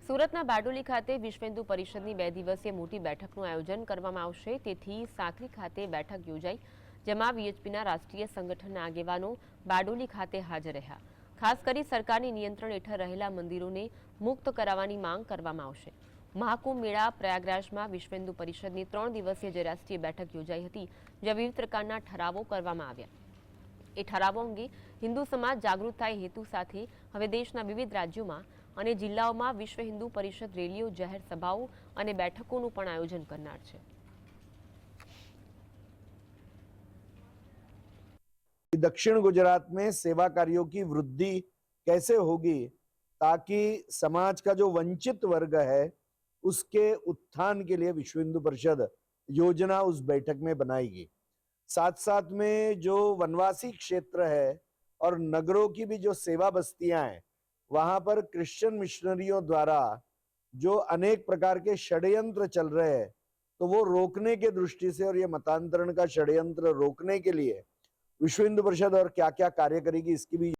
સુરતના બારડોલી ખાતે વિશ્વ હિન્દુ પરિષદની 2 દિવસીય મોટી બેઠકનું આયોજન કરવામાં આવશે। તેથી સાંકરી ખાતે બેઠક યોજાઈ, જેમાં વીએચપીના રાષ્ટ્રીય સંગઠનના આગેવાનો બારડોલી ખાતે હાજર રહ્યા। ખાસ કરી સરકારની નિયંત્રણ હેઠળ રહેલા મંદિરોને મુક્ત કરાવવાની માંગ કરવામાં આવશે। મહાકુંભ મેળા પ્રયાગરાજમાં વિશ્વ હિન્દુ પરિષદની 3 દિવસીય જે રાષ્ટ્રીય બેઠક યોજાઈ હતી, જ્યાં વિવિધ પ્રકારના ઠરાવો કરવામાં આવ્યા। એ ઠરાવો અંગે હિન્દુ સમાજ જાગૃત થાય હેતુ સાથે હવે દેશના વિવિધ રાજ્યોમાં અને જિલ્લાઓમાં વિશ્વ હિન્દુ પરિષદ રેલીઓ, જાહેર સભાઓ અને બેઠકોનું પણ આયોજન કરનાર છે। दक्षिण गुजरात में सेवा कार्यों की वृद्धि कैसे होगी ताकि समाज का जो वंचित वर्ग है उसके उत्थान के लिए विश्व हिंदू परिषद योजना उस बैठक में बनाएगी। साथ साथ में जो वनवासी क्षेत्र है और नगरों की भी जो सेवा बस्तियां हैं वहां पर क्रिश्चियन मिशनरियों द्वारा जो अनेक प्रकार के षड्यंत्र चल रहे हैं, तो वो रोकने के दृष्टि से और ये मतांतरण का षड्यंत्र रोकने के लिए विश्व हिंदू परिषद और क्या क्या कार्य करेगी इसकी भी